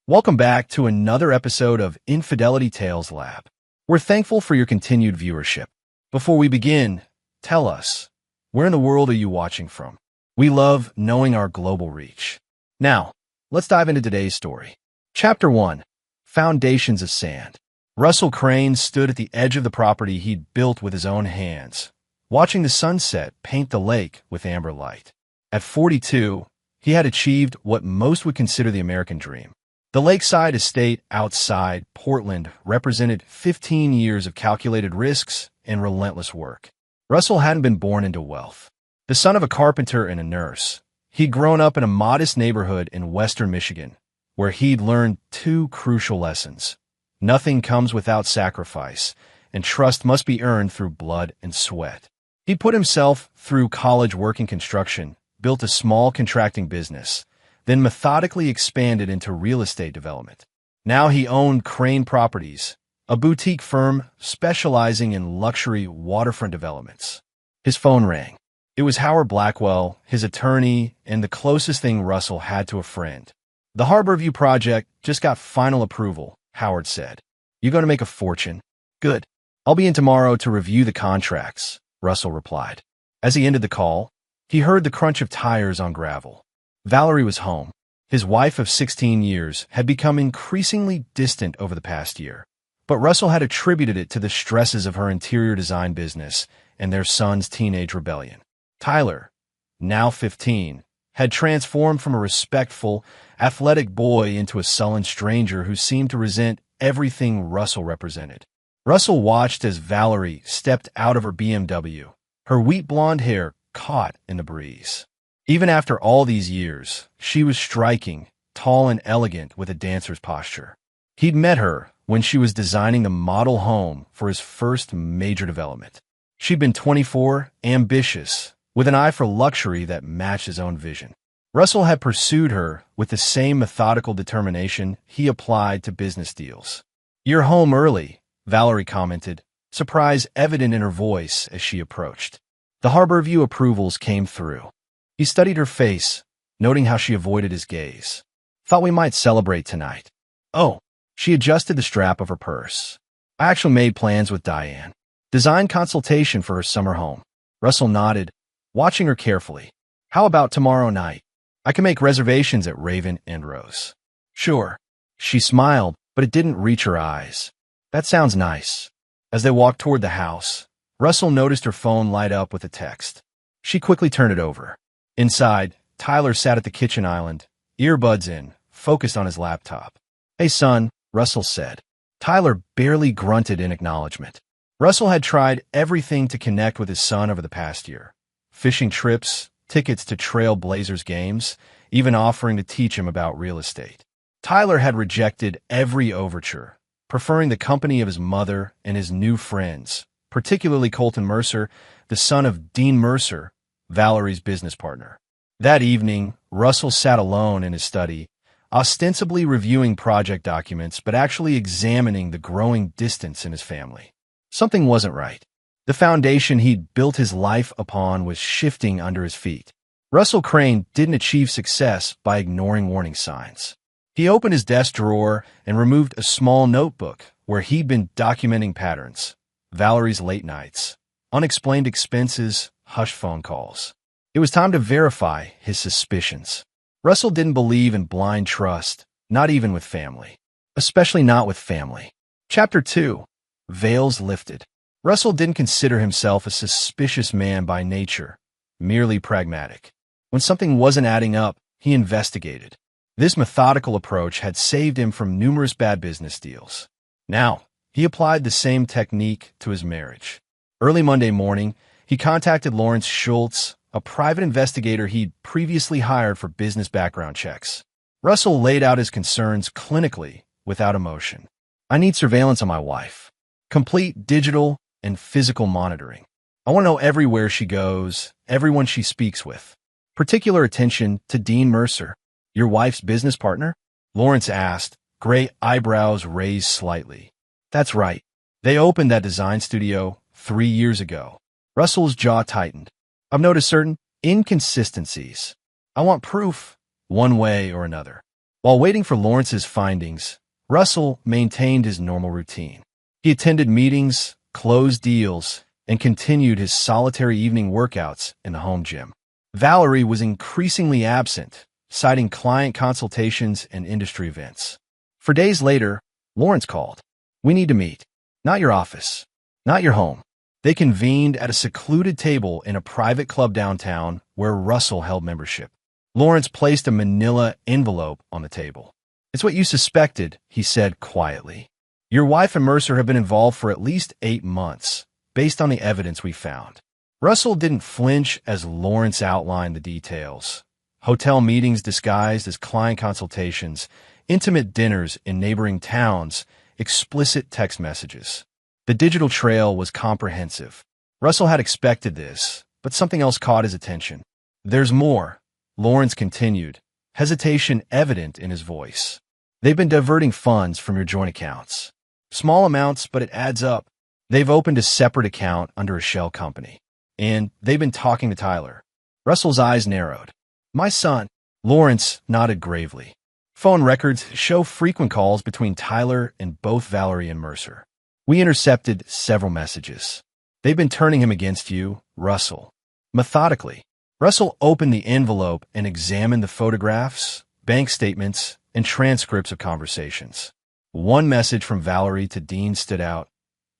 Welcome back to another episode of Infidelity Tales Lab. We're thankful for your continued viewership. Before we begin, tell us, where in the world are you watching from? We love knowing our global reach. Now, let's dive into today's story. Chapter 1. Foundations of Sand. Russell Crane stood at the edge of the property he'd built with his own hands, watching the sunset paint the lake with amber light. At 42, he had achieved what most would consider the American dream. The lakeside estate outside Portland represented 15 years of calculated risks and relentless work. Russell hadn't been born into wealth. The son of a carpenter and a nurse, he'd grown up in a modest neighborhood in western Michigan, where he'd learned two crucial lessons. Nothing comes without sacrifice, and trust must be earned through blood and sweat. He put himself through college working construction, built a small contracting business, then methodically expanded into real estate development. Now he owned Crane Properties, a boutique firm specializing in luxury waterfront developments. His phone rang. It was Howard Blackwell, his attorney, and the closest thing Russell had to a friend. "The Harborview project just got final approval," Howard said. "You're going to make a fortune." "Good. I'll be in tomorrow to review the contracts," Russell replied. As he ended the call, he heard the crunch of tires on gravel. Valerie was home. His wife of 16 years had become increasingly distant over the past year, but Russell had attributed it to the stresses of her interior design business and their son's teenage rebellion. Tyler, now 15, had transformed from a respectful, athletic boy into a sullen stranger who seemed to resent everything Russell represented. Russell watched as Valerie stepped out of her BMW, her wheat blonde hair caught in the breeze. Even after all these years, she was striking, tall and elegant with a dancer's posture. He'd met her when she was designing the model home for his first major development. She'd been 24, ambitious, with an eye for luxury that matched his own vision. Russell had pursued her with the same methodical determination he applied to business deals. "You're home early," Valerie commented, surprise evident in her voice as she approached. The Harborview approvals came through. He studied her face, noting how she avoided his gaze. "Thought we might celebrate tonight." "Oh." She adjusted the strap of her purse. "I actually made plans with Diane. Design consultation for her summer home." Russell nodded, watching her carefully. "How about tomorrow night? I can make reservations at Raven and Rose." "Sure." She smiled, but it didn't reach her eyes. "That sounds nice." As they walked toward the house, Russell noticed her phone light up with a text. She quickly turned it over. Inside, Tyler sat at the kitchen island, earbuds in, focused on his laptop. "Hey, son," Russell said. Tyler barely grunted in acknowledgement. Russell had tried everything to connect with his son over the past year. Fishing trips, tickets to Trail Blazers games, even offering to teach him about real estate. Tyler had rejected every overture, preferring the company of his mother and his new friends, particularly Colton Mercer, the son of Dean Mercer, Valerie's business partner. That evening, Russell sat alone in his study, ostensibly reviewing project documents but actually examining the growing distance in his family. Something wasn't right. The foundation he'd built his life upon was shifting under his feet. Russell Crane didn't achieve success by ignoring warning signs. He opened his desk drawer and removed a small notebook where he'd been documenting patterns: Valerie's late nights, unexplained expenses, hushed phone calls. It was time to verify his suspicions. Russell didn't believe in blind trust, not even with family. Especially not with family. Chapter 2. Veils Lifted. Russell didn't consider himself a suspicious man by nature, merely pragmatic. When something wasn't adding up, he investigated. This methodical approach had saved him from numerous bad business deals. Now, he applied the same technique to his marriage. Early Monday morning, he contacted Lawrence Schultz, a private investigator he'd previously hired for business background checks. Russell laid out his concerns clinically, without emotion. "I need surveillance on my wife. Complete digital and physical monitoring. I want to know everywhere she goes, everyone she speaks with. Particular attention to Dean Mercer." "Your wife's business partner?" Lawrence asked, gray eyebrows raised slightly. "That's right. They opened that design studio 3 years ago." Russell's jaw tightened. "I've noticed certain inconsistencies. I want proof, one way or another." While waiting for Lawrence's findings, Russell maintained his normal routine. He attended meetings, closed deals, and continued his solitary evening workouts in the home gym. Valerie was increasingly absent, citing client consultations and industry events. For days later, Lawrence called. "We need to meet. Not your office. Not your home." They convened at a secluded table in a private club downtown where Russell held membership. Lawrence placed a manila envelope on the table. "It's what you suspected," he said quietly. "Your wife and Mercer have been involved for at least 8 months, based on the evidence we found." Russell didn't flinch as Lawrence outlined the details. Hotel meetings disguised as client consultations, intimate dinners in neighboring towns, explicit text messages. The digital trail was comprehensive. Russell had expected this, but something else caught his attention. "There's more," Lawrence continued, hesitation evident in his voice. "They've been diverting funds from your joint accounts. Small amounts, but it adds up. They've opened a separate account under a shell company. And they've been talking to Tyler." Russell's eyes narrowed. "My son." Lawrence nodded gravely. "Phone records show frequent calls between Tyler and both Valerie and Mercer. We intercepted several messages. They've been turning him against you, Russell." Methodically, Russell opened the envelope and examined the photographs, bank statements, and transcripts of conversations. One message from Valerie to Dean stood out.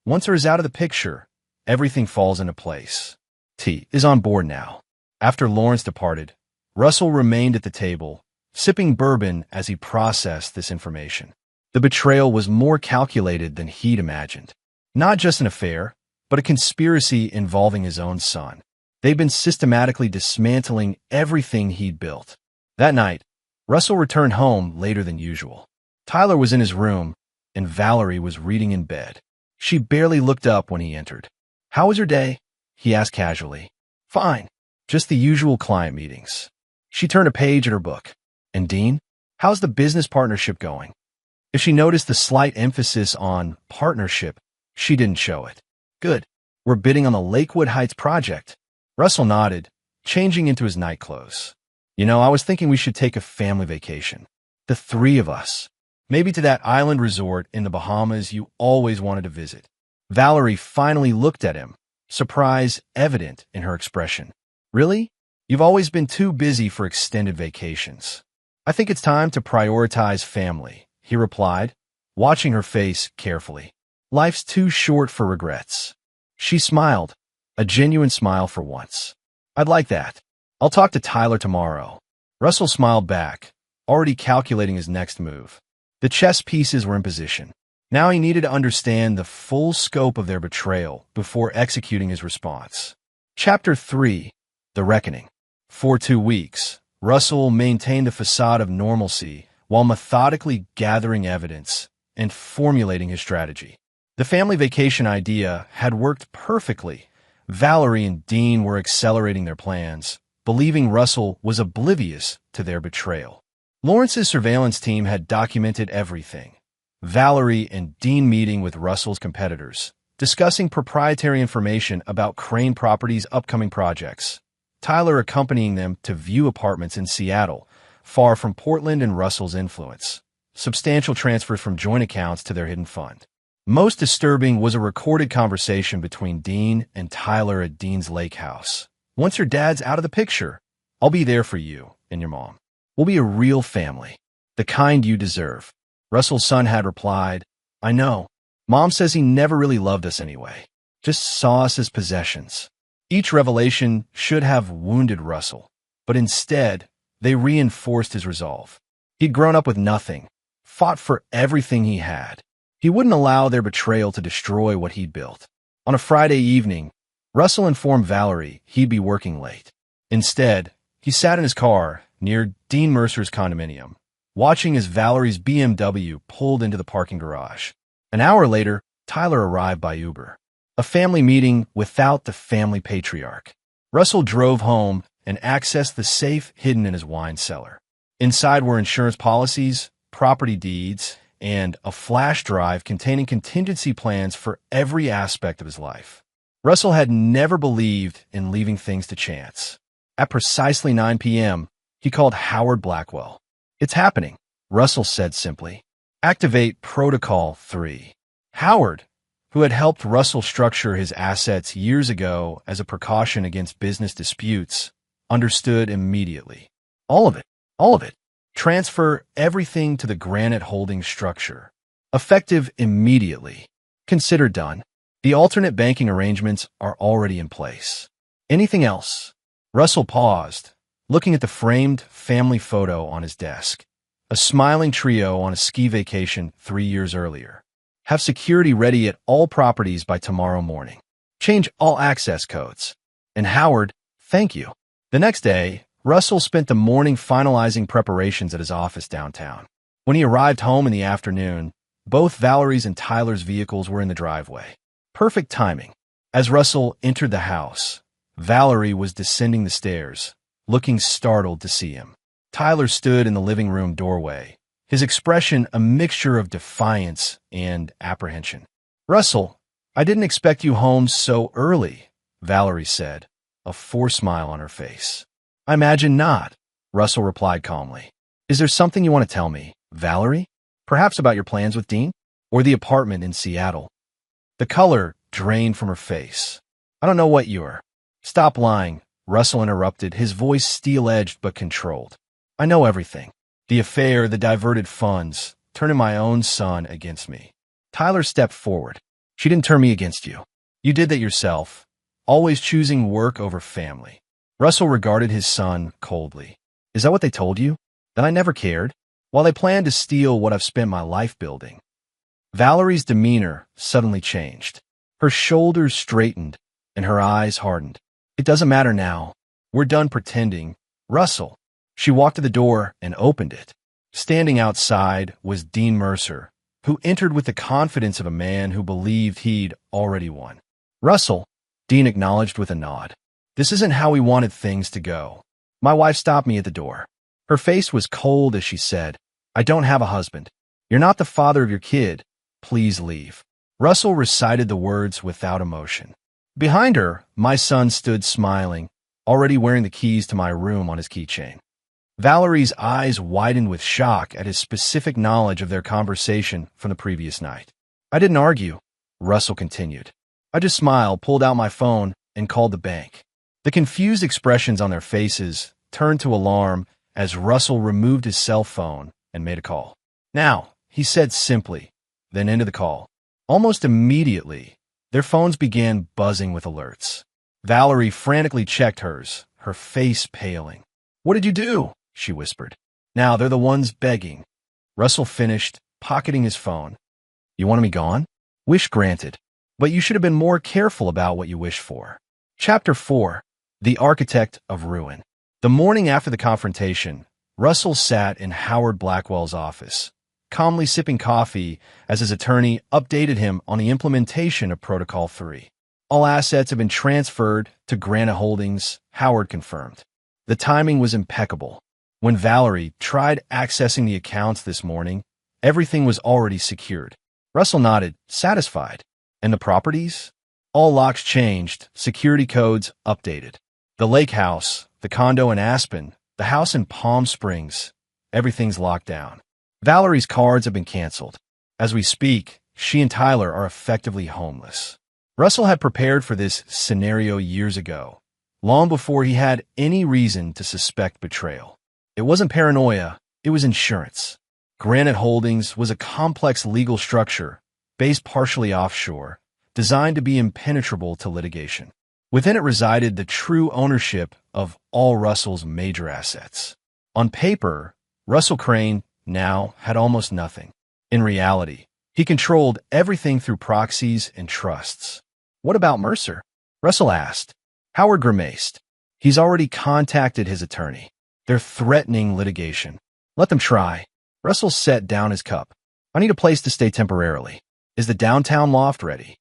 "Once her is out of the picture, everything falls into place. T is on board now." After Lawrence departed, Russell remained at the table, sipping bourbon as he processed this information. The betrayal was more calculated than he'd imagined. Not just an affair, but a conspiracy involving his own son. They'd been systematically dismantling everything he'd built. That night, Russell returned home later than usual. Tyler was in his room, and Valerie was reading in bed. She barely looked up when he entered. "How was your day?" he asked casually. "Fine. Just the usual client meetings." She turned a page in her book. "And Dean, how's the business partnership going?" If she noticed the slight emphasis on partnership, she didn't show it. "Good. We're bidding on the Lakewood Heights project." Russell nodded, changing into his night clothes. I was thinking we should take a family vacation. The 3 of us. Maybe to that island resort in the Bahamas you always wanted to visit." Valerie finally looked at him, surprise evident in her expression. "Really? You've always been too busy for extended vacations." "I think it's time to prioritize family," he replied, watching her face carefully. "Life's too short for regrets." She smiled, a genuine smile for once. "I'd like that. I'll talk to Tyler tomorrow." Russell smiled back, already calculating his next move. The chess pieces were in position. Now he needed to understand the full scope of their betrayal before executing his response. Chapter 3: The Reckoning. For 2 weeks, Russell maintained a facade of normalcy while methodically gathering evidence and formulating his strategy. The family vacation idea had worked perfectly. Valerie and Dean were accelerating their plans, believing Russell was oblivious to their betrayal. Lawrence's surveillance team had documented everything. Valerie and Dean meeting with Russell's competitors, discussing proprietary information about Crane Properties' upcoming projects. Tyler accompanying them to view apartments in Seattle, far from Portland and Russell's influence. Substantial transfers from joint accounts to their hidden fund. Most disturbing was a recorded conversation between Dean and Tyler at Dean's lake house. "Once your dad's out of the picture, I'll be there for you and your mom. We'll be a real family, the kind you deserve." Russell's son had replied, "I know. Mom says he never really loved us anyway. Just saw us as possessions." Each revelation should have wounded Russell, but instead, they reinforced his resolve. He'd grown up with nothing, fought for everything he had. He wouldn't allow their betrayal to destroy what he'd built. On a Friday evening, Russell informed Valerie he'd be working late. Instead, he sat in his car near Dean Mercer's condominium, watching as Valerie's BMW pulled into the parking garage. An hour later, Tyler arrived by Uber. A family meeting without the family patriarch. Russell drove home and accessed the safe hidden in his wine cellar. Inside were insurance policies, property deeds, and a flash drive containing contingency plans for every aspect of his life. Russell had never believed in leaving things to chance. At precisely 9 p.m., he called Howard Blackwell. "It's happening. Russell said simply. Activate Protocol 3. Howard, who had helped Russell structure his assets years ago as a precaution against business disputes, understood immediately. All of it. All of it. Transfer everything to the Granite Holdings structure. Effective immediately. Consider done. The alternate banking arrangements are already in place. Anything else? Russell paused, looking at the framed family photo on his desk. A smiling trio on a ski vacation 3 years earlier. Have security ready at all properties by tomorrow morning. Change all access codes. And Howard, thank you. The next day, Russell spent the morning finalizing preparations at his office downtown. When he arrived home in the afternoon, both Valerie's and Tyler's vehicles were in the driveway. Perfect timing. As Russell entered the house, Valerie was descending the stairs, looking startled to see him. Tyler stood in the living room doorway, his expression a mixture of defiance and apprehension. Russell, I didn't expect you home so early, Valerie said, a forced smile on her face. I imagine not, Russell replied calmly. Is there something you want to tell me, Valerie? Perhaps about your plans with Dean? Or the apartment in Seattle? The color drained from her face. I don't know what you're. Stop lying, Russell interrupted, his voice steel-edged but controlled. I know everything. The affair, the diverted funds, turning my own son against me. Tyler stepped forward. She didn't turn me against you. You did that yourself, always choosing work over family. Russell regarded his son coldly. Is that what they told you? That I never cared? While they planned to steal what I've spent my life building. Valerie's demeanor suddenly changed. Her shoulders straightened and her eyes hardened. It doesn't matter now. We're done pretending. Russell. She walked to the door and opened it. Standing outside was Dean Mercer, who entered with the confidence of a man who believed he'd already won. Russell, Dean acknowledged with a nod. This isn't how we wanted things to go. My wife stopped me at the door. Her face was cold as she said, I don't have a husband. You're not the father of your kid. Please leave. Russell recited the words without emotion. Behind her, my son stood smiling, already wearing the keys to my room on his keychain. Valerie's eyes widened with shock at his specific knowledge of their conversation from the previous night. I didn't argue, Russell continued. I just smiled, pulled out my phone, and called the bank. The confused expressions on their faces turned to alarm as Russell removed his cell phone and made a call. Now, he said simply, then ended the call. Almost immediately, their phones began buzzing with alerts. Valerie frantically checked hers, her face paling. What did you do? She whispered. Now they're the ones begging. Russell finished, pocketing his phone. You wanted me gone? Wish granted. But you should have been more careful about what you wish for. Chapter 4. The Architect of Ruin. The morning after the confrontation, Russell sat in Howard Blackwell's office, calmly sipping coffee as his attorney updated him on the implementation of Protocol 3. All assets have been transferred to Granite Holdings, Howard confirmed. The timing was impeccable. When Valerie tried accessing the accounts this morning, everything was already secured. Russell nodded, satisfied. And the properties? All locks changed, security codes updated. The lake house, the condo in Aspen, the house in Palm Springs, everything's locked down. Valerie's cards have been canceled. As we speak, she and Tyler are effectively homeless. Russell had prepared for this scenario years ago, long before he had any reason to suspect betrayal. It wasn't paranoia, it was insurance. Granite Holdings was a complex legal structure, based partially offshore, designed to be impenetrable to litigation. Within it resided the true ownership of all Russell's major assets. On paper, Russell Crane now had almost nothing. In reality, he controlled everything through proxies and trusts. What about Mercer? Russell asked. Howard grimaced. He's already contacted his attorney. They're threatening litigation. Let them try. Russell set down his cup. I need a place to stay temporarily. Is the downtown loft ready?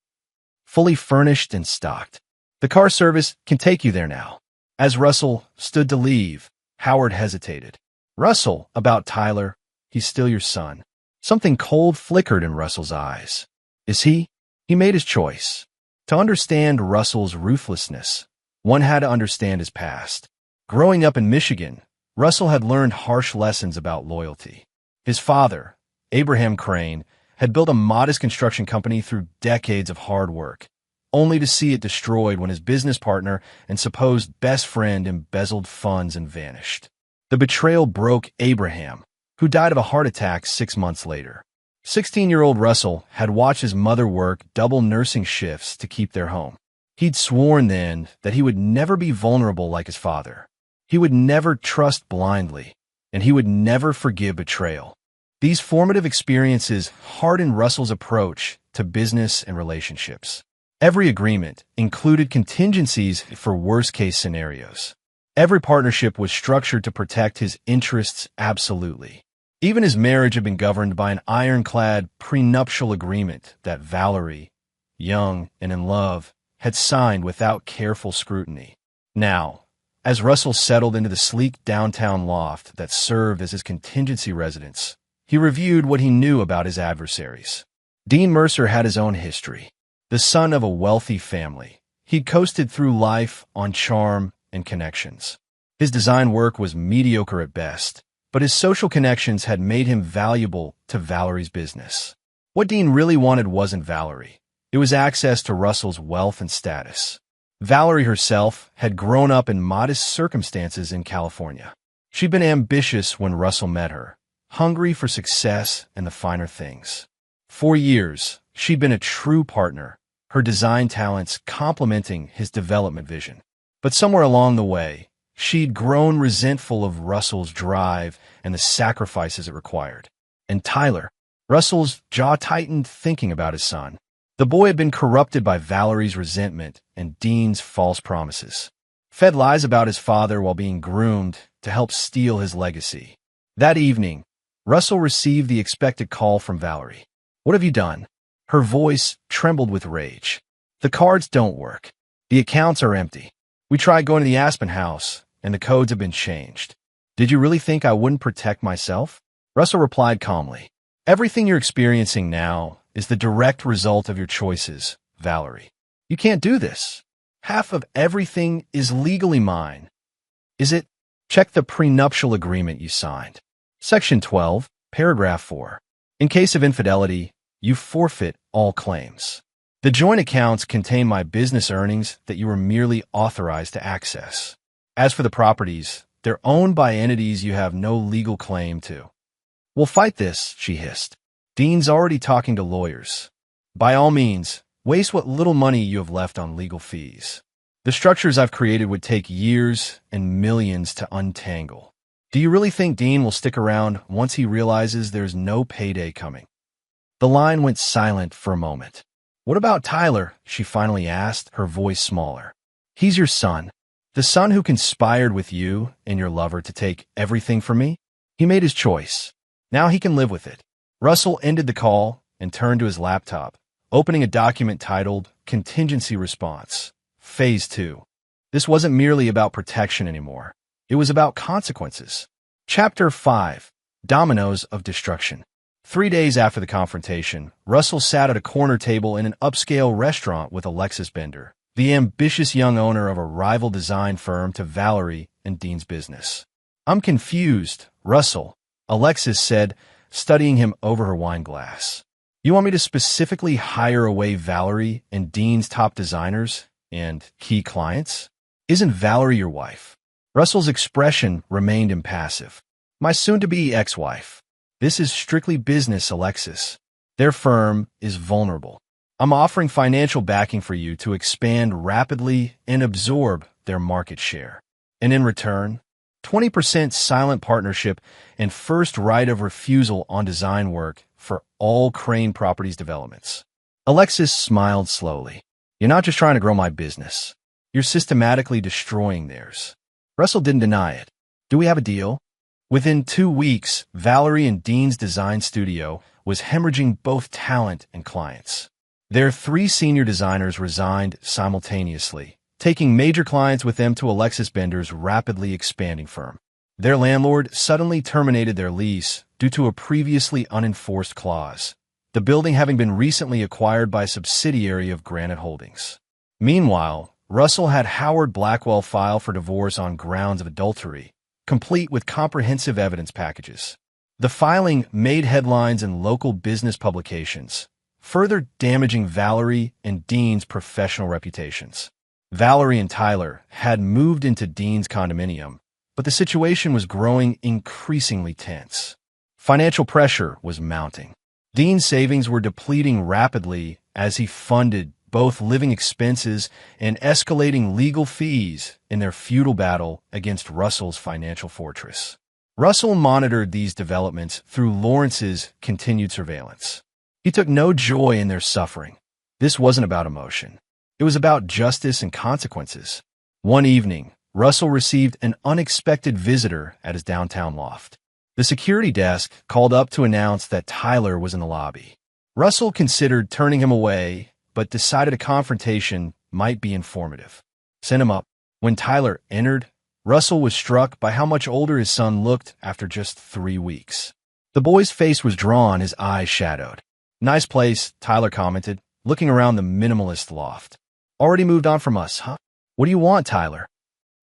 Fully furnished and stocked. The car service can take you there now. As Russell stood to leave, Howard hesitated. Russell, about Tyler, he's still your son. Something cold flickered in Russell's eyes. Is he? He made his choice. To understand Russell's ruthlessness, one had to understand his past. Growing up in Michigan, Russell had learned harsh lessons about loyalty. His father, Abraham Crane, had built a modest construction company through decades of hard work, only to see it destroyed when his business partner and supposed best friend embezzled funds and vanished. The betrayal broke Abraham, who died of a heart attack 6 months later. 16-year-old Russell had watched his mother work double nursing shifts to keep their home. He'd sworn then that he would never be vulnerable like his father. He would never trust blindly, and he would never forgive betrayal. These formative experiences hardened Russell's approach to business and relationships. Every agreement included contingencies for worst-case scenarios. Every partnership was structured to protect his interests absolutely. Even his marriage had been governed by an ironclad prenuptial agreement that Valerie, young and in love, had signed without careful scrutiny. Now, as Russell settled into the sleek downtown loft that served as his contingency residence, he reviewed what he knew about his adversaries. Dean Mercer had his own history. The son of a wealthy family, he'd coasted through life on charm and connections. His design work was mediocre at best, but his social connections had made him valuable to Valerie's business. What Dean really wanted wasn't Valerie. It was access to Russell's wealth and status. Valerie herself had grown up in modest circumstances in California. She'd been ambitious when Russell met her, hungry for success and the finer things. For years, she'd been a true partner, her design talents complementing his development vision. But somewhere along the way, she'd grown resentful of Russell's drive and the sacrifices it required. And Tyler, Russell's jaw tightened thinking about his son. The boy had been corrupted by Valerie's resentment and Dean's false promises. Fed lies about his father while being groomed to help steal his legacy. That evening, Russell received the expected call from Valerie. "What have you done?" Her voice trembled with rage. "The cards don't work. The accounts are empty. We tried going to the Aspen house, and the codes have been changed. Did you really think I wouldn't protect myself?" Russell replied calmly. "Everything you're experiencing now is the direct result of your choices, Valerie. You can't do this. Half of everything is legally mine." "Is it?" "Check the prenuptial agreement you signed. Section 12, paragraph 4. In case of infidelity, you forfeit all claims. The joint accounts contain my business earnings that you were merely authorized to access. As for the properties, they're owned by entities you have no legal claim to." "We'll fight this," she hissed. "Dean's already talking to lawyers. By all means, waste what little money you have left on legal fees. The structures I've created would take years and millions to untangle. Do you really think Dean will stick around once he realizes there's no payday coming?" The line went silent for a moment. "What about Tyler?" she finally asked, her voice smaller. "He's your son. The son who conspired with you and your lover to take everything from me? He made his choice. Now he can live with it." Russell ended the call and turned to his laptop, opening a document titled Contingency Response, Phase 2. This wasn't merely about protection anymore. It was about consequences. Chapter 5, Dominoes of Destruction. 3 days after the confrontation, Russell sat at a corner table in an upscale restaurant with Alexis Bender, the ambitious young owner of a rival design firm to Valerie and Dean's business. "I'm confused, Russell," Alexis said, studying him over her wine glass. "You want me to specifically hire away Valerie and Dean's top designers and key clients? Isn't Valerie your wife?" Russell's expression remained impassive. "My soon-to-be ex-wife. This is strictly business, Alexis. Their firm is vulnerable. I'm offering financial backing for you to expand rapidly and absorb their market share. And in return, 20% silent partnership and first right of refusal on design work for all Crane Properties developments." Alexis smiled slowly. "You're not just trying to grow my business. You're systematically destroying theirs." Russell didn't deny it. "Do we have a deal?" Within 2 weeks, Valerie and Dean's design studio was hemorrhaging both talent and clients. Their 3 senior designers resigned simultaneously, taking major clients with them to Alexis Bender's rapidly expanding firm. Their landlord suddenly terminated their lease due to a previously unenforced clause, the building having been recently acquired by a subsidiary of Granite Holdings. Meanwhile, Russell had Howard Blackwell file for divorce on grounds of adultery, complete with comprehensive evidence packages. The filing made headlines in local business publications, further damaging Valerie and Dean's professional reputations. Valerie and Tyler had moved into Dean's condominium, but the situation was growing increasingly tense. Financial pressure was mounting. Dean's savings were depleting rapidly as he funded both living expenses and escalating legal fees in their futile battle against Russell's financial fortress. Russell monitored these developments through Lawrence's continued surveillance. He took no joy in their suffering. This wasn't about emotion. It was about justice and consequences. One evening, Russell received an unexpected visitor at his downtown loft. The security desk called up to announce that Tyler was in the lobby. Russell considered turning him away, but decided a confrontation might be informative. Send him up. When Tyler entered, Russell was struck by how much older his son looked after just 3 weeks. The boy's face was drawn, his eyes shadowed. "Nice place," Tyler commented, looking around the minimalist loft. "Already moved on from us, huh? What do you want, Tyler?"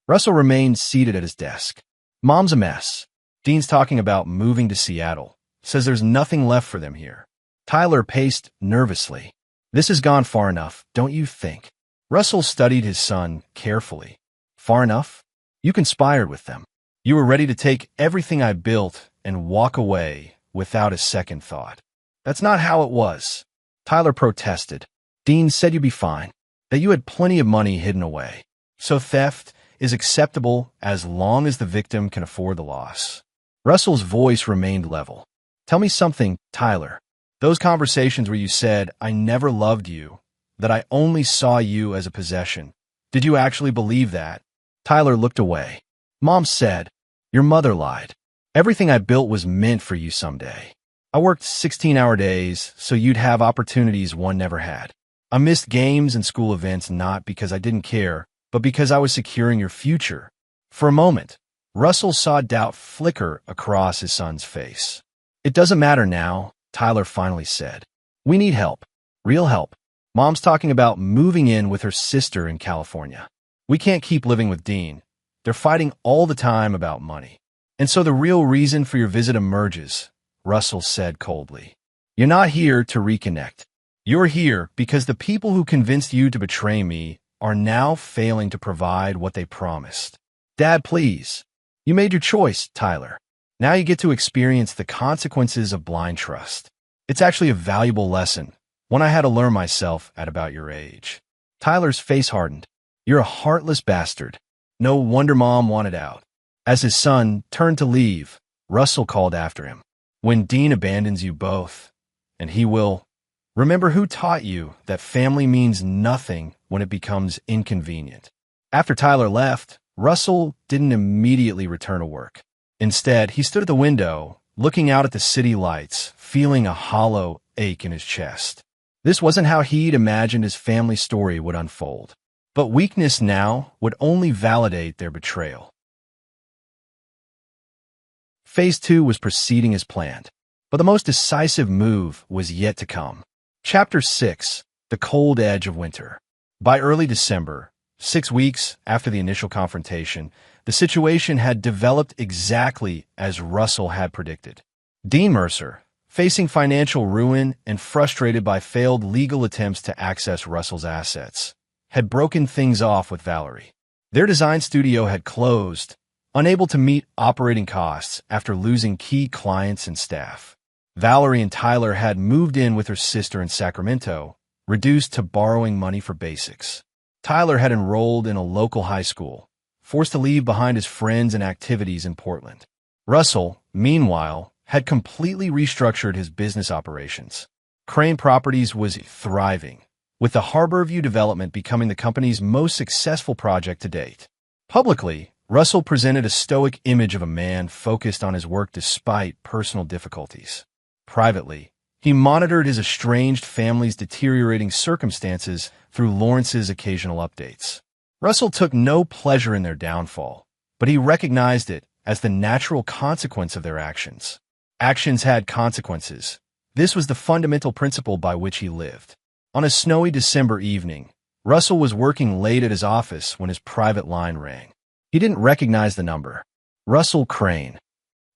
Russell remained seated at his desk. "Mom's a mess. Dean's talking about moving to Seattle. Says there's nothing left for them here." Tyler paced nervously. "This has gone far enough, don't you think?" Russell studied his son carefully. "Far enough? You conspired with them. You were ready to take everything I built and walk away without a second thought." "That's not how it was," Tyler protested. "Dean said you'd be fine, that you had plenty of money hidden away. So theft is acceptable as long as the victim can afford the loss." Russell's voice remained level. "Tell me something, Tyler. Those conversations where you said, 'I never loved you,' that I only saw you as a possession. Did you actually believe that?" Tyler looked away. "Mom said, 'Your mother lied. Everything I built was meant for you someday. I worked 16-hour days so you'd have opportunities one never had. I missed games and school events not because I didn't care, but because I was securing your future." For a moment, Russell saw doubt flicker across his son's face. "It doesn't matter now," Tyler finally said. "We need help. Real help. Mom's talking about moving in with her sister in California. We can't keep living with Dean. They're fighting all the time about money. And so the real reason for your visit emerges," Russell said coldly. "You're not here to reconnect. You're here because the people who convinced you to betray me are now failing to provide what they promised. Dad, please. You made your choice, Tyler. Now you get to experience the consequences of blind trust. It's actually a valuable lesson, one I had to learn myself at about your age." Tyler's face hardened. "You're a heartless bastard. No wonder Mom wanted out." As his son turned to leave, Russell called after him. "When Dean abandons you both, and he will, remember who taught you that family means nothing when it becomes inconvenient." After Tyler left, Russell didn't immediately return to work. Instead, he stood at the window, looking out at the city lights, feeling a hollow ache in his chest. This wasn't how he'd imagined his family story would unfold. But weakness now would only validate their betrayal. Phase 2 was proceeding as planned, but the most decisive move was yet to come. Chapter 6: The Cold Edge of Winter. By early December, 6 weeks after the initial confrontation, the situation had developed exactly as Russell had predicted. Dean Mercer, facing financial ruin and frustrated by failed legal attempts to access Russell's assets, had broken things off with Valerie. Their design studio had closed, unable to meet operating costs after losing key clients and staff. Valerie and Tyler had moved in with her sister in Sacramento, reduced to borrowing money for basics. Tyler had enrolled in a local high school, forced to leave behind his friends and activities in Portland. Russell, meanwhile, had completely restructured his business operations. Crane Properties was thriving, with the Harborview development becoming the company's most successful project to date. Publicly, Russell presented a stoic image of a man focused on his work despite personal difficulties. Privately, he monitored his estranged family's deteriorating circumstances through Lawrence's occasional updates. Russell took no pleasure in their downfall, but he recognized it as the natural consequence of their actions. Actions had consequences. This was the fundamental principle by which he lived. On a snowy December evening, Russell was working late at his office when his private line rang. He didn't recognize the number. "Russell Crane."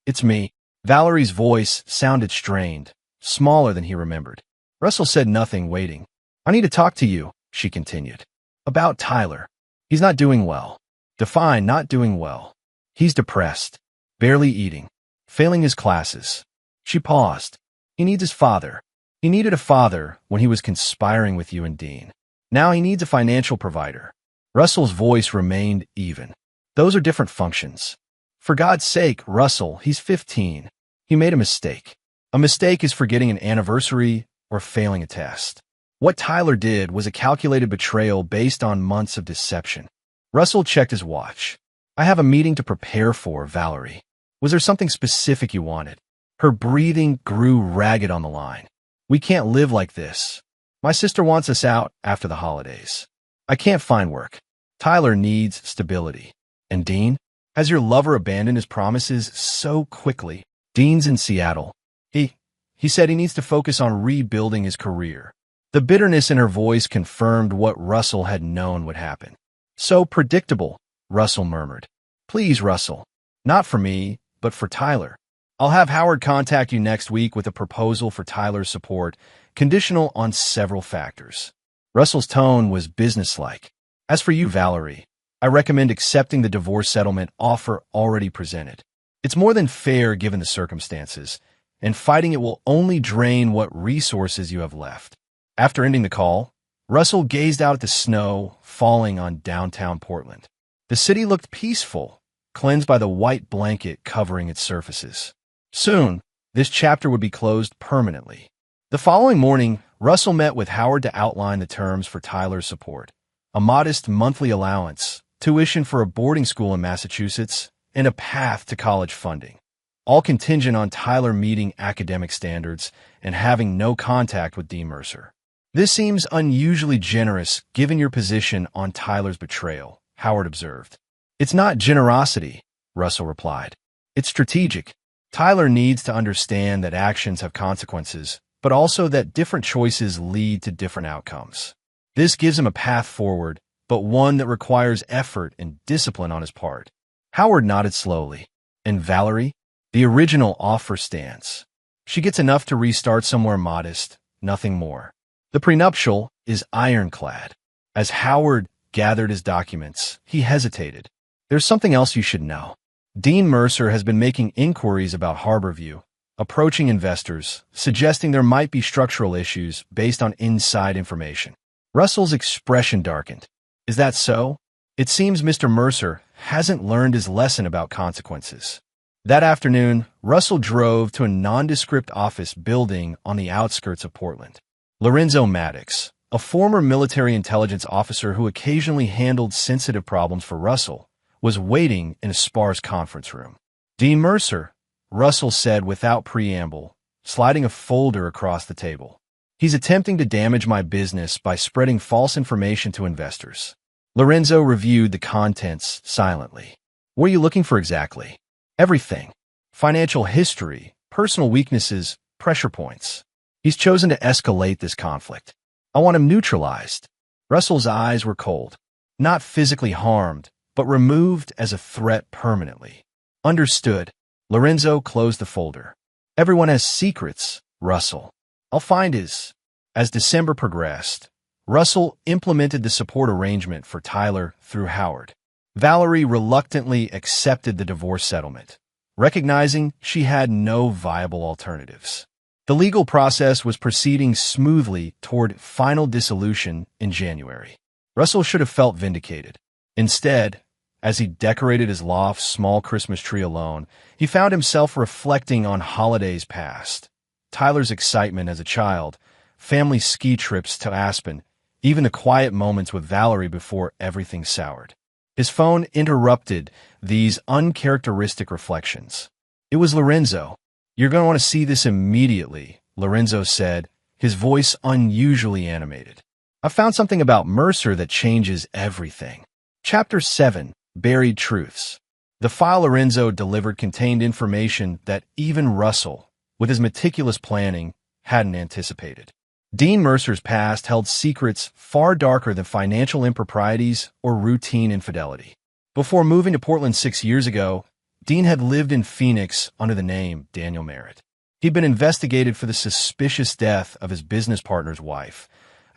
"It's me." Valerie's voice sounded strained, smaller than he remembered. Russell said nothing, waiting. "I need to talk to you," she continued. "About Tyler. He's not doing well." Define not doing well. "He's depressed, barely eating, failing his classes." She paused. "He needs his father. He needed a father when he was conspiring with you and Dean. Now he needs a financial provider." Russell's voice remained even. "Those are different functions. For God's sake, Russell, he's 15. He made a mistake. A mistake is forgetting an anniversary or failing a test. What Tyler did was a calculated betrayal based on months of deception." Russell checked his watch. "I have a meeting to prepare for, Valerie. Was there something specific you wanted?" Her breathing grew ragged on the line. "We can't live like this. My sister wants us out after the holidays. I can't find work. Tyler needs stability. And Dean? Has your lover abandoned his promises so quickly?" "Dean's in Seattle. He said he needs to focus on rebuilding his career." The bitterness in her voice confirmed what Russell had known would happen. "So predictable," Russell murmured. "Please, Russell. Not for me, but for Tyler. I'll have Howard contact you next week with a proposal for Tyler's support, conditional on several factors." Russell's tone was businesslike. "As for you, Valerie, I recommend accepting the divorce settlement offer already presented. It's more than fair given the circumstances, and fighting it will only drain what resources you have left." After ending the call, Russell gazed out at the snow falling on downtown Portland. The city looked peaceful, cleansed by the white blanket covering its surfaces. Soon, this chapter would be closed permanently. The following morning, Russell met with Howard to outline the terms for Tyler's support: a modest monthly allowance, tuition for a boarding school in Massachusetts, and a path to college funding, all contingent on Tyler meeting academic standards and having no contact with Dean Mercer. "This seems unusually generous given your position on Tyler's betrayal," Howard observed. "It's not generosity," Russell replied. "It's strategic. Tyler needs to understand that actions have consequences, but also that different choices lead to different outcomes. This gives him a path forward, but one that requires effort and discipline on his part." Howard nodded slowly. "And Valerie? The original offer stands. She gets enough to restart somewhere modest, nothing more. The prenuptial is ironclad." As Howard gathered his documents, he hesitated. "There's something else you should know. Dean Mercer has been making inquiries about Harborview, approaching investors, suggesting there might be structural issues based on inside information." Russell's expression darkened. "Is that so? It seems Mr. Mercer hasn't learned his lesson about consequences." That afternoon, Russell drove to a nondescript office building on the outskirts of Portland. Lorenzo Maddox, a former military intelligence officer who occasionally handled sensitive problems for Russell, was waiting in a sparse conference room. "Dean Mercer," Russell said without preamble, sliding a folder across the table. "He's attempting to damage my business by spreading false information to investors." Lorenzo reviewed the contents silently. "What are you looking for exactly?" "Everything. Financial history, personal weaknesses, pressure points. He's chosen to escalate this conflict. I want him neutralized." Russell's eyes were cold. "Not physically harmed, but removed as a threat permanently." "Understood." Lorenzo closed the folder. "Everyone has secrets, Russell. I'll find his." As December progressed, Russell implemented the support arrangement for Tyler through Howard. Valerie reluctantly accepted the divorce settlement, recognizing she had no viable alternatives. The legal process was proceeding smoothly toward final dissolution in January. Russell should have felt vindicated. Instead, as he decorated his loft's small Christmas tree alone, he found himself reflecting on holidays past. Tyler's excitement as a child, family ski trips to Aspen, even the quiet moments with Valerie before everything soured. His phone interrupted these uncharacteristic reflections. It was Lorenzo. "You're going to want to see this immediately," Lorenzo said, his voice unusually animated. "I found something about Mercer that changes everything." Chapter 7, Buried Truths. The file Lorenzo delivered contained information that even Russell, with his meticulous planning, hadn't anticipated. Dean Mercer's past held secrets far darker than financial improprieties or routine infidelity. Before moving to Portland 6 years ago, Dean had lived in Phoenix under the name Daniel Merritt. He'd been investigated for the suspicious death of his business partner's wife,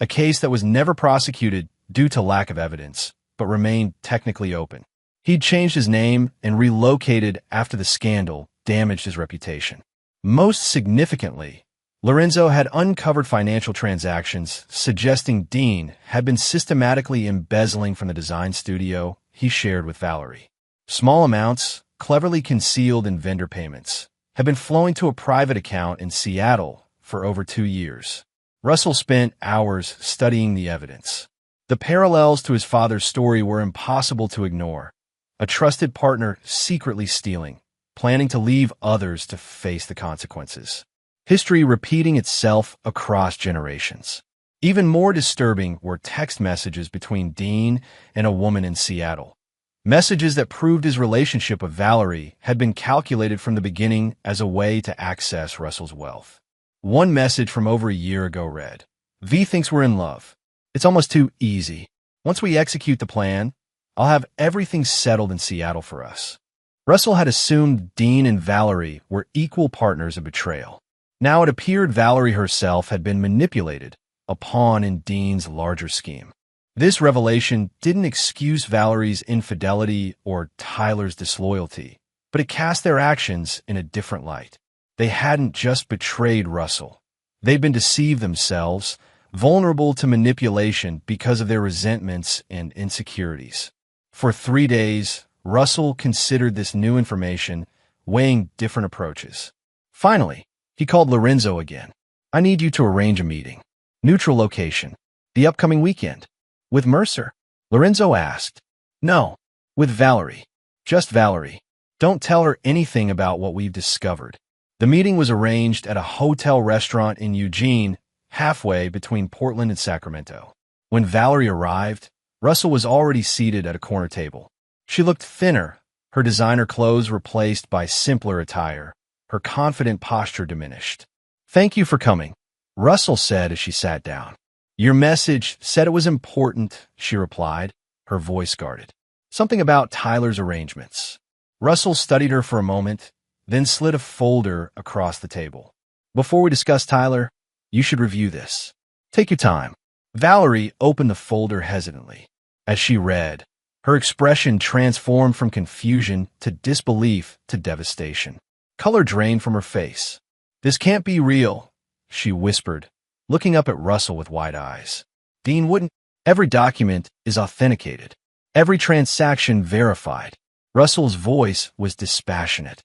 a case that was never prosecuted due to lack of evidence, but remained technically open. He'd changed his name and relocated after the scandal damaged his reputation. Most significantly, Lorenzo had uncovered financial transactions suggesting Dean had been systematically embezzling from the design studio he shared with Valerie. Small amounts, cleverly concealed in vendor payments, had been flowing to a private account in Seattle for over 2 years. Russell spent hours studying the evidence. The parallels to his father's story were impossible to ignore. A trusted partner secretly stealing, planning to leave others to face the consequences. History repeating itself across generations. Even more disturbing were text messages between Dean and a woman in Seattle. Messages that proved his relationship with Valerie had been calculated from the beginning as a way to access Russell's wealth. One message from over a year ago read, "V thinks we're in love. It's almost too easy. Once we execute the plan, I'll have everything settled in Seattle for us." Russell had assumed Dean and Valerie were equal partners of betrayal. Now it appeared Valerie herself had been manipulated, a pawn in Dean's larger scheme. This revelation didn't excuse Valerie's infidelity or Tyler's disloyalty, but it cast their actions in a different light. They hadn't just betrayed Russell. They'd been deceived themselves, vulnerable to manipulation because of their resentments and insecurities. For 3 days, Russell considered this new information, weighing different approaches. Finally, he called Lorenzo again. "I need you to arrange a meeting. Neutral location. The upcoming weekend." "With Mercer?" Lorenzo asked. "No, with Valerie. Just Valerie. Don't tell her anything about what we've discovered." The meeting was arranged at a hotel restaurant in Eugene, halfway between Portland and Sacramento. When Valerie arrived, Russell was already seated at a corner table. She looked thinner, her designer clothes replaced by simpler attire, her confident posture diminished. "Thank you for coming," Russell said as she sat down. "Your message said it was important," she replied, her voice guarded. "Something about Tyler's arrangements." Russell studied her for a moment, then slid a folder across the table. "Before we discuss Tyler, you should review this. Take your time." Valerie opened the folder hesitantly. As she read, her expression transformed from confusion to disbelief to devastation. Color drained from her face. "This can't be real," she whispered, looking up at Russell with wide eyes. "Dean wouldn't." "Every document is authenticated. Every transaction verified." Russell's voice was dispassionate.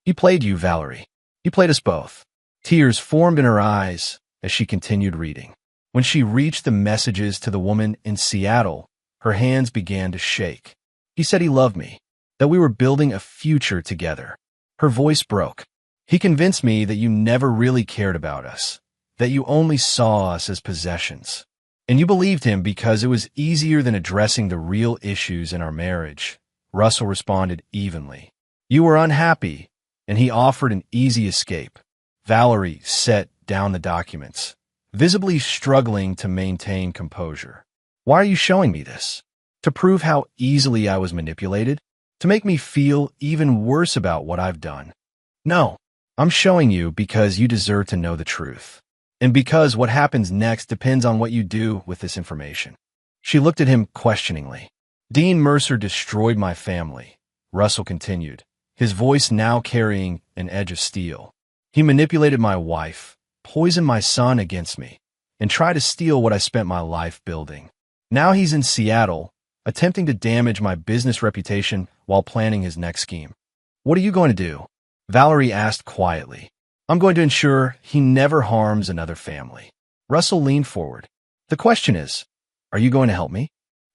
"He played you, Valerie. He played us both." Tears formed in her eyes as she continued reading. When she reached the messages to the woman in Seattle, her hands began to shake. "He said he loved me, that we were building a future together." Her voice broke. "He convinced me that you never really cared about us, that you only saw us as possessions. And you believed him because it was easier than addressing the real issues in our marriage." Russell responded evenly. "You were unhappy, and he offered an easy escape." Valerie set down the documents, visibly struggling to maintain composure. "Why are you showing me this? To prove how easily I was manipulated? To make me feel even worse about what I've done?" "No, I'm showing you because you deserve to know the truth. And because what happens next depends on what you do with this information." She looked at him questioningly. "Dean Mercer destroyed my family," Russell continued, his voice now carrying an edge of steel. "He manipulated my wife, poisoned my son against me, and tried to steal what I spent my life building. Now he's in Seattle, attempting to damage my business reputation while planning his next scheme." "What are you going to do?" Valerie asked quietly. "I'm going to ensure he never harms another family." Russell leaned forward. "The question is, are you going to help me?"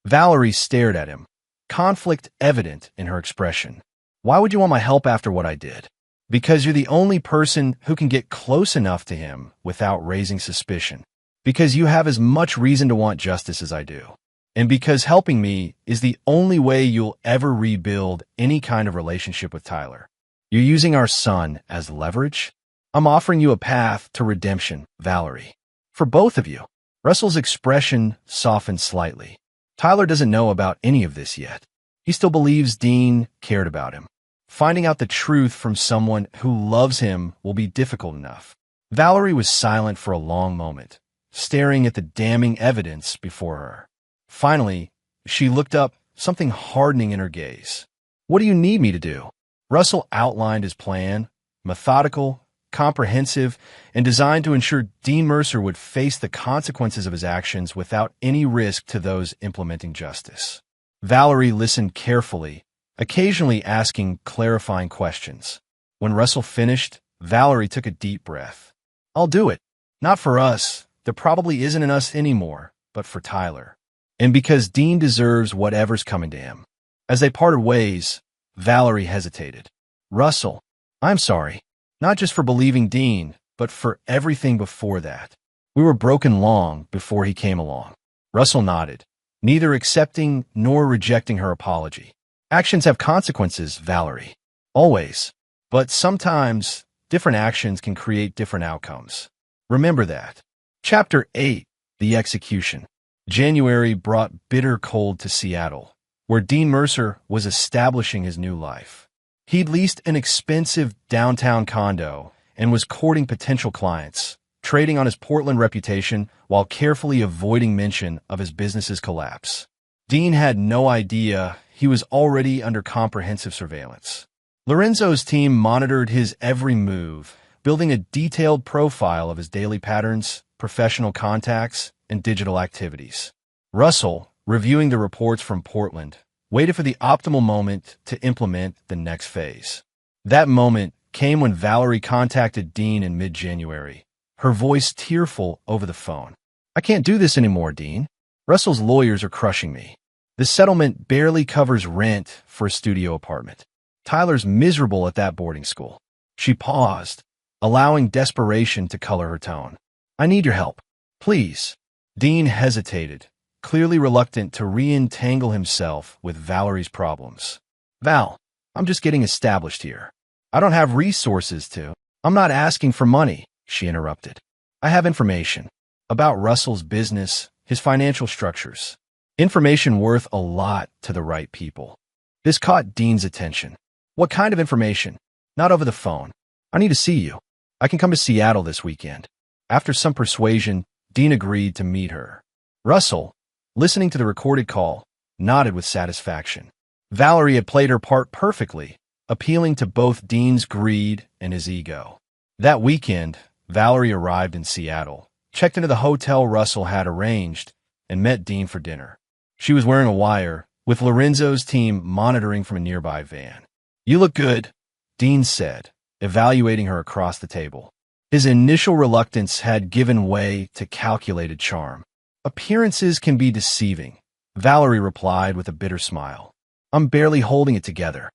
Valerie stared at him, conflict evident in her expression. "Why would you want my help after what I did?" "Because you're the only person who can get close enough to him without raising suspicion. Because you have as much reason to want justice as I do. And because helping me is the only way you'll ever rebuild any kind of relationship with Tyler. You're using our son as leverage? I'm offering you a path to redemption, Valerie. For both of you." Russell's expression softened slightly. Tyler doesn't know about any of this yet. He still believes Dean cared about him. Finding out the truth from someone who loves him will be difficult enough. Valerie was silent for a long moment, staring at the damning evidence before her. Finally, she looked up, something hardening in her gaze. "What do you need me to do?" Russell outlined his plan, methodical, comprehensive, and designed to ensure Dean Mercer would face the consequences of his actions without any risk to those implementing justice. Valerie listened carefully, occasionally asking clarifying questions. When Russell finished, Valerie took a deep breath. "I'll do it. Not for us. There probably isn't an us anymore, but for Tyler. And because Dean deserves whatever's coming to him." As they parted ways, Valerie hesitated. "Russell, I'm sorry. Not just for believing Dean, but for everything before that. We were broken long before he came along." Russell nodded, neither accepting nor rejecting her apology. "Actions have consequences, Valerie. Always. But sometimes, different actions can create different outcomes. Remember that." Chapter 8. The Execution. January brought bitter cold to Seattle, where Dean Mercer was establishing his new life. He'd leased an expensive downtown condo and was courting potential clients, trading on his Portland reputation while carefully avoiding mention of his business's collapse. Dean had no idea he was already under comprehensive surveillance. Lorenzo's team monitored his every move, building a detailed profile of his daily patterns, professional contacts, and digital activities. Russell, reviewing the reports from Portland, waited for the optimal moment to implement the next phase. That moment came when Valerie contacted Dean in mid-January, her voice tearful over the phone. "I can't do this anymore, Dean. Russell's lawyers are crushing me. The settlement barely covers rent for a studio apartment. Tyler's miserable at that boarding school." She paused, allowing desperation to color her tone. "I need your help. Please." Dean hesitated, clearly reluctant to re-entangle himself with Valerie's problems. "Val, I'm just getting established here. I don't have resources to—" "I'm not asking for money," she interrupted. "I have information about Russell's business, his financial structures. Information worth a lot to the right people." This caught Dean's attention. "What kind of information?" "Not over the phone. I need to see you. I can come to Seattle this weekend." After some persuasion, Dean agreed to meet her. Russell, listening to the recorded call, nodded with satisfaction. Valerie had played her part perfectly, appealing to both Dean's greed and his ego. That weekend, Valerie arrived in Seattle, checked into the hotel Russell had arranged, and met Dean for dinner. She was wearing a wire, with Lorenzo's team monitoring from a nearby van. "You look good," Dean said, evaluating her across the table. His initial reluctance had given way to calculated charm. "Appearances can be deceiving," Valerie replied with a bitter smile. "I'm barely holding it together."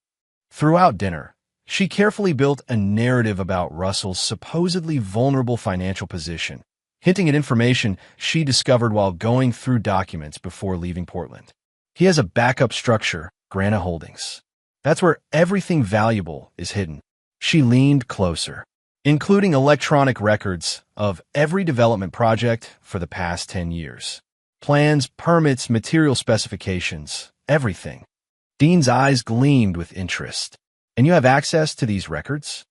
Throughout dinner, she carefully built a narrative about Russell's supposedly vulnerable financial position, hinting at information she discovered while going through documents before leaving Portland. "He has a backup structure, Grana Holdings. That's where everything valuable is hidden." She leaned closer, including electronic records of every development project for the past 10 years. Plans, permits, material specifications, everything. Dean's eyes gleamed with interest. "And you have access to these records?"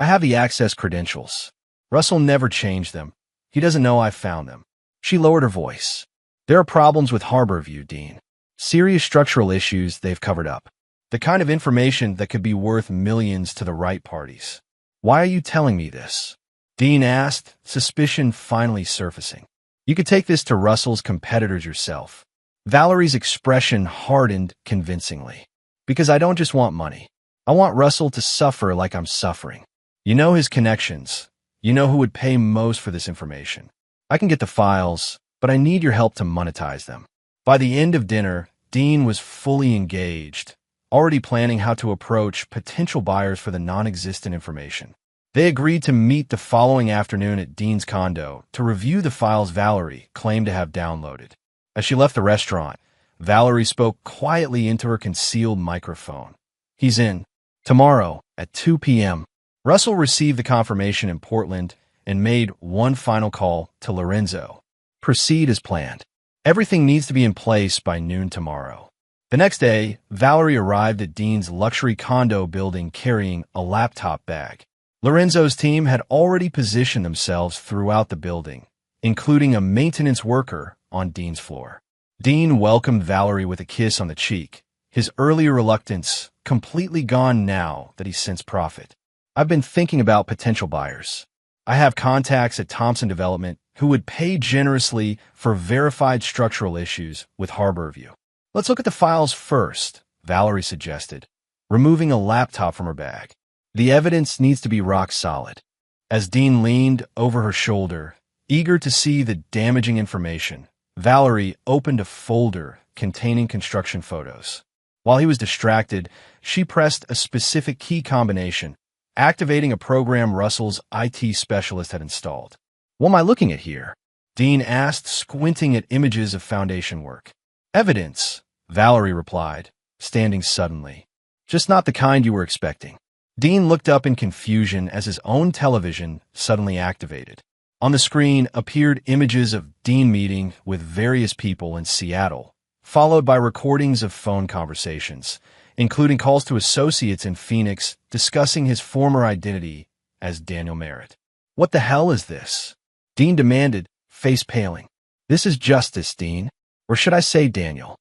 "I have the access credentials. Russell never changed them. He doesn't know I found them." She lowered her voice. "There are problems with Harborview, Dean. Serious structural issues they've covered up. The kind of information that could be worth millions to the right parties." "Why are you telling me this?" Dean asked, suspicion finally surfacing. "You could take this to Russell's competitors yourself." Valerie's expression hardened convincingly. "Because I don't just want money. I want Russell to suffer like I'm suffering. You know his connections. You know who would pay most for this information. I can get the files, but I need your help to monetize them." By the end of dinner, Dean was fully engaged, already planning how to approach potential buyers for the non-existent information. They agreed to meet the following afternoon at Dean's condo to review the files Valerie claimed to have downloaded. As she left the restaurant, Valerie spoke quietly into her concealed microphone. "He's in. Tomorrow at 2 p.m. Russell received the confirmation in Portland and made one final call to Lorenzo. "Proceed as planned. Everything needs to be in place by noon tomorrow." The next day, Valerie arrived at Dean's luxury condo building carrying a laptop bag. Lorenzo's team had already positioned themselves throughout the building, including a maintenance worker on Dean's floor. Dean welcomed Valerie with a kiss on the cheek, his earlier reluctance completely gone now that he sensed profit. "I've been thinking about potential buyers. I have contacts at Thompson Development who would pay generously for verified structural issues with Harborview." "Let's look at the files first," Valerie suggested, removing a laptop from her bag. "The evidence needs to be rock solid." As Dean leaned over her shoulder, eager to see the damaging information, Valerie opened a folder containing construction photos. While he was distracted, she pressed a specific key combination, activating a program Russell's IT specialist had installed. "What am I looking at here?" Dean asked, squinting at images of foundation work. "Evidence," Valerie replied, standing suddenly. "Just not the kind you were expecting." Dean looked up in confusion as his own television suddenly activated. On the screen appeared images of Dean meeting with various people in Seattle, followed by recordings of phone conversations, including calls to associates in Phoenix discussing his former identity as Daniel Merritt. "What the hell is this?" Dean demanded, face paling. "This is justice, Dean. Or should I say Daniel?"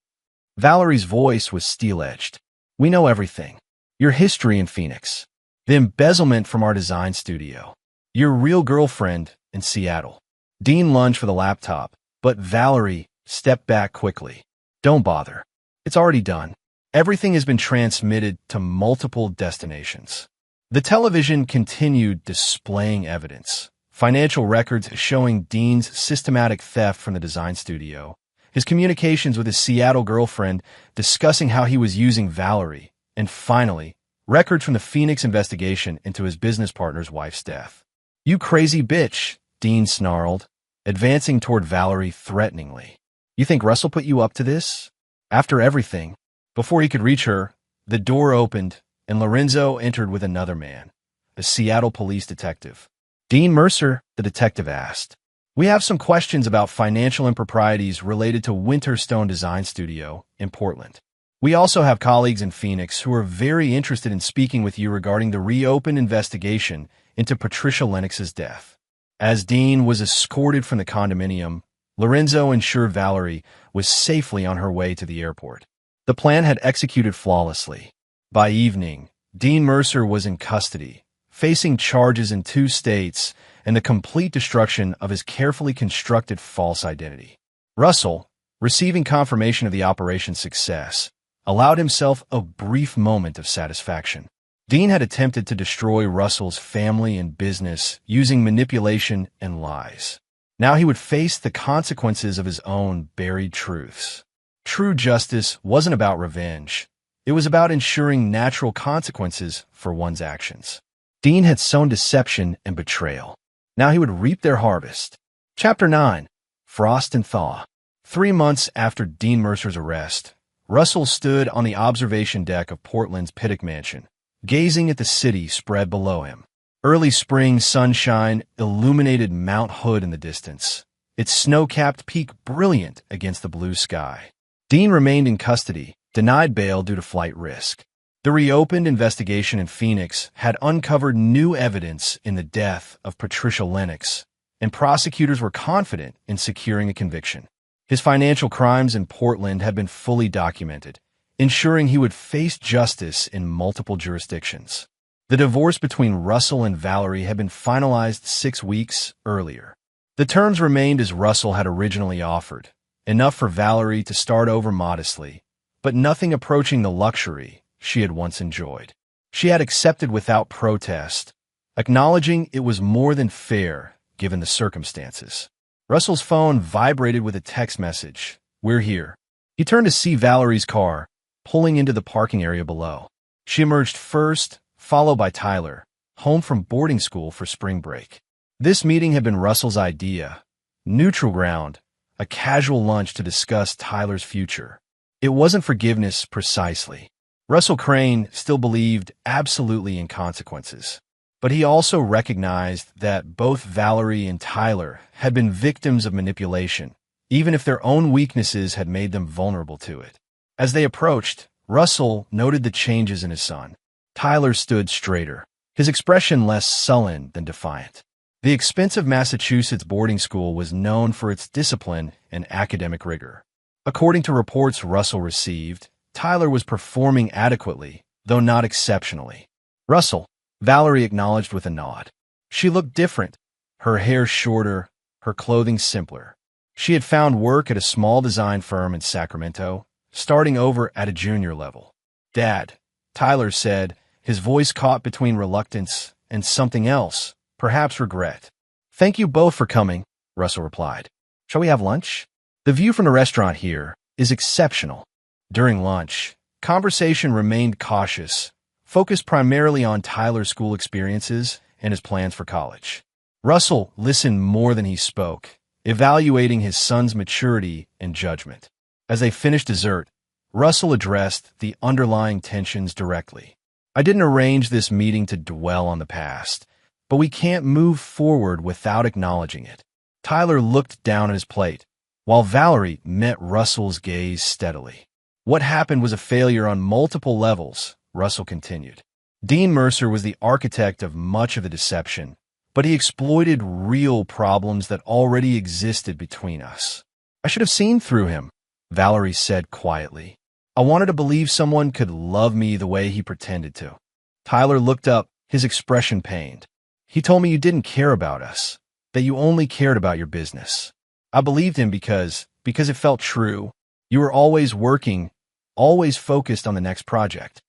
Valerie's voice was steel-edged. "We know everything. Your history in Phoenix. The embezzlement from our design studio. Your real girlfriend in Seattle." Dean lunged for the laptop, but Valerie stepped back quickly. "Don't bother. It's already done. Everything has been transmitted to multiple destinations." The television continued displaying evidence. Financial records showing Dean's systematic theft from the design studio, his communications with his Seattle girlfriend discussing how he was using Valerie, and finally, records from the Phoenix investigation into his business partner's wife's death. "You crazy bitch," Dean snarled, advancing toward Valerie threateningly. "You think Russell put you up to this? After everything?" Before he could reach her, the door opened, and Lorenzo entered with another man, a Seattle police detective. "Dean Mercer," the detective asked. "We have some questions about financial improprieties related to Winterstone Design Studio in Portland. We also have colleagues in Phoenix who are very interested in speaking with you regarding the reopened investigation into Patricia Lennox's death." As Dean was escorted from the condominium, Lorenzo ensured Valerie was safely on her way to the airport. The plan had executed flawlessly. By evening, Dean Mercer was in custody, facing charges in 2 states and the complete destruction of his carefully constructed false identity. Russell, receiving confirmation of the operation's success, allowed himself a brief moment of satisfaction. Dean had attempted to destroy Russell's family and business using manipulation and lies. Now he would face the consequences of his own buried truths. True justice wasn't about revenge. It was about ensuring natural consequences for one's actions. Dean had sown deception and betrayal. Now he would reap their harvest. Chapter 9. Frost and Thaw. 3 months after Dean Mercer's arrest, Russell stood on the observation deck of Portland's Pittock Mansion, gazing at the city spread below him. Early spring sunshine illuminated Mount Hood in the distance, its snow-capped peak brilliant against the blue sky. Dean remained in custody, denied bail due to flight risk. The reopened investigation in Phoenix had uncovered new evidence in the death of Patricia Lennox, and prosecutors were confident in securing a conviction. His financial crimes in Portland had been fully documented, ensuring he would face justice in multiple jurisdictions. The divorce between Russell and Valerie had been finalized 6 weeks earlier. The terms remained as Russell had originally offered, enough for Valerie to start over modestly, but nothing approaching the luxury she had once enjoyed. She had accepted without protest, acknowledging it was more than fair given the circumstances. Russell's phone vibrated with a text message. "We're here." He turned to see Valerie's car, pulling into the parking area below. She emerged first, followed by Tyler, home from boarding school for spring break. This meeting had been Russell's idea. Neutral ground, a casual lunch to discuss Tyler's future. It wasn't forgiveness precisely. Russell Crane still believed absolutely in consequences. But he also recognized that both Valerie and Tyler had been victims of manipulation, even if their own weaknesses had made them vulnerable to it. As they approached, Russell noted the changes in his son. Tyler stood straighter, his expression less sullen than defiant. The expensive Massachusetts boarding school was known for its discipline and academic rigor. According to reports Russell received, Tyler was performing adequately, though not exceptionally. Russell, Valerie acknowledged with a nod. She looked different, her hair shorter, her clothing simpler. She had found work at a small design firm in Sacramento, starting over at a junior level. "Dad," Tyler said, his voice caught between reluctance and something else, perhaps regret. "Thank you both for coming," Russell replied. "Shall we have lunch? The view from the restaurant here is exceptional." During lunch, conversation remained cautious, focused primarily on Tyler's school experiences and his plans for college. Russell listened more than he spoke, evaluating his son's maturity and judgment. As they finished dessert, Russell addressed the underlying tensions directly. "I didn't arrange this meeting to dwell on the past, but we can't move forward without acknowledging it." Tyler looked down at his plate, while Valerie met Russell's gaze steadily. "What happened was a failure on multiple levels," Russell continued. "Dean Mercer was the architect of much of the deception, but he exploited real problems that already existed between us." "I should have seen through him," Valerie said quietly. "I wanted to believe someone could love me the way he pretended to." Tyler looked up, his expression pained. "He told me you didn't care about us, that you only cared about your business. I believed him because it felt true. You were always working, always focused on the next project."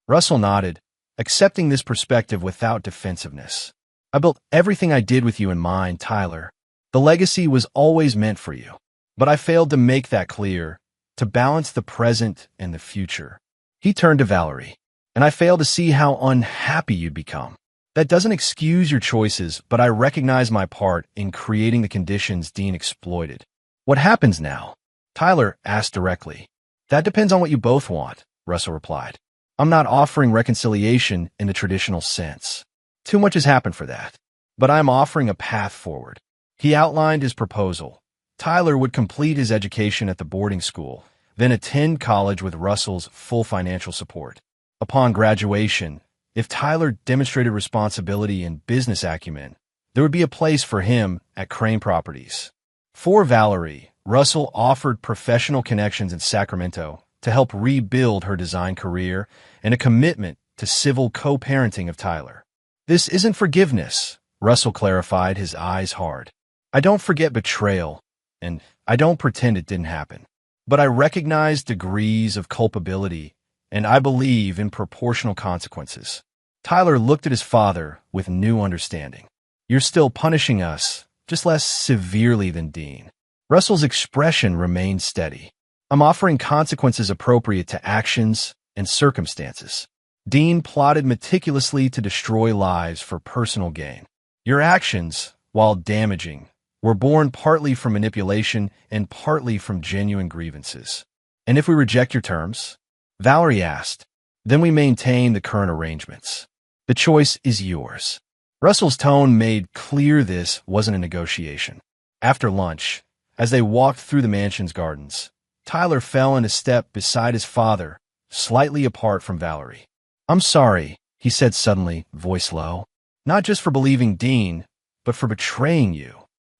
Russell nodded, accepting this perspective without defensiveness. "I built everything I did with you in mind, Tyler. The legacy was always meant for you. But I failed to make that clear, to balance the present and the future." He turned to Valerie. "And I failed to see how unhappy you'd become. That doesn't excuse your choices, but I recognize my part in creating the conditions Dean exploited." "What happens now?" Tyler asked directly. "That depends on what you both want," Russell replied. "I'm not offering reconciliation in the traditional sense. Too much has happened for that. But I'm offering a path forward." He outlined his proposal. Tyler would complete his education at the boarding school, then attend college with Russell's full financial support. Upon graduation, if Tyler demonstrated responsibility and business acumen, there would be a place for him at Crane Properties. For Valerie, Russell offered professional connections in Sacramento to help rebuild her design career and a commitment to civil co-parenting of Tyler. "This isn't forgiveness," Russell clarified, his eyes hard. "I don't forget betrayal, and I don't pretend it didn't happen. But I recognize degrees of culpability, and I believe in proportional consequences." Tyler looked at his father with new understanding. "You're still punishing us, just less severely than Dean." Russell's expression remained steady. "I'm offering consequences appropriate to actions and circumstances. Dean plotted meticulously to destroy lives for personal gain. Your actions, while damaging, were born partly from manipulation and partly from genuine grievances." "And if we reject your terms?" Valerie asked. "Then we maintain the current arrangements. The choice is yours." Russell's tone made clear this wasn't a negotiation. After lunch, as they walked through the mansion's gardens, Tyler fell into step beside his father, slightly apart from Valerie. "I'm sorry," he said suddenly, voice low. "Not just for believing Dean, but for betraying you.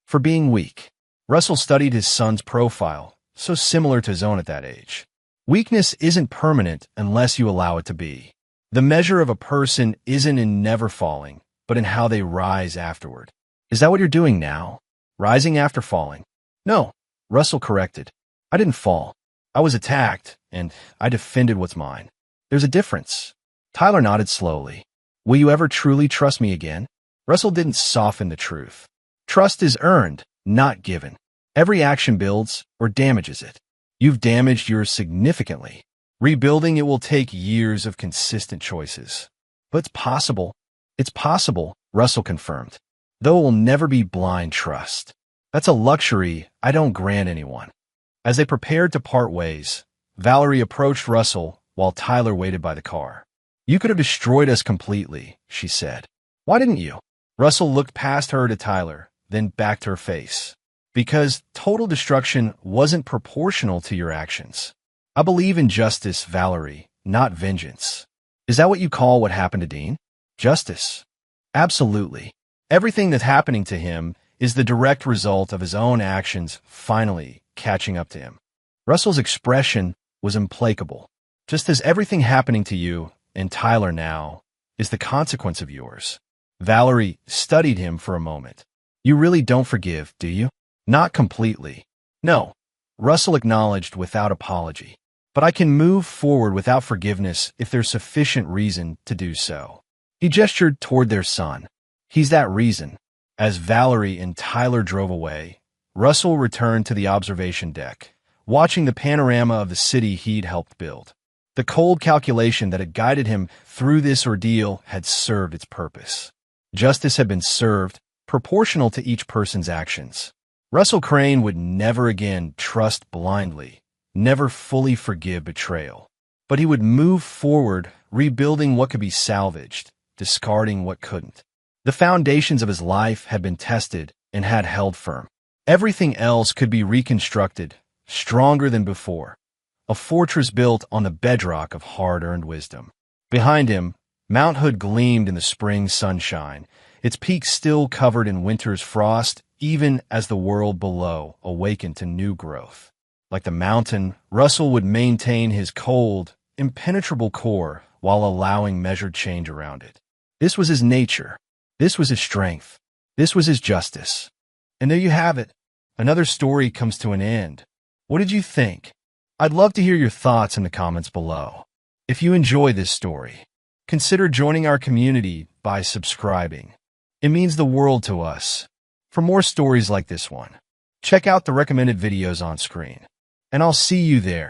For being weak." Russell studied his son's profile, so similar to his own at that age. Weakness isn't permanent unless you allow it to be. The measure of a person isn't in never falling, but in how they rise afterward. "Is that what you're doing now? Rising after falling?" "No," Russell corrected. "I didn't fall. I was attacked, and I defended what's mine. There's a difference." Tyler nodded slowly. "Will you ever truly trust me again?" Russell didn't soften the truth. Trust is earned, not given. Every action builds or damages it. You've damaged yours significantly. Rebuilding it will take years of consistent choices. "But it's possible." "It's possible," Russell confirmed. "Though it will never be blind trust. That's a luxury I don't grant anyone." As they prepared to part ways, Valerie approached Russell while Tyler waited by the car. "You could have destroyed us completely," she said. "Why didn't you?" Russell looked past her to Tyler, then back to her face. "Because total destruction wasn't proportional to your actions. I believe in justice, Valerie, not vengeance. Is that what you call what happened to Dean? Justice. Absolutely. Everything that's happening to him is the direct result of his own actions finally catching up to him. Russell's expression was implacable. Just as everything happening to you and Tyler now is the consequence of yours. Valerie studied him for a moment. You really don't forgive, do you? Not completely. No, Russell acknowledged without apology. But I can move forward without forgiveness if there's sufficient reason to do so. He gestured toward their son. He's that reason. As Valerie and Tyler drove away, Russell returned to the observation deck, watching the panorama of the city he'd helped build. The cold calculation that had guided him through this ordeal had served its purpose. Justice had been served, proportional to each person's actions. Russell Crane would never again trust blindly, never fully forgive betrayal. But he would move forward, rebuilding what could be salvaged, discarding what couldn't. The foundations of his life had been tested and had held firm. Everything else could be reconstructed, stronger than before. A fortress built on the bedrock of hard-earned wisdom. Behind him, Mount Hood gleamed in the spring sunshine, its peaks still covered in winter's frost, even as the world below awakened to new growth. Like the mountain, Russell would maintain his cold, impenetrable core while allowing measured change around it. This was his nature. This was his strength. This was his justice. And there you have it. Another story comes to an end. What did you think? I'd love to hear your thoughts in the comments below. If you enjoy this story, consider joining our community by subscribing. It means the world to us. For more stories like this one, check out the recommended videos on screen. And I'll see you there.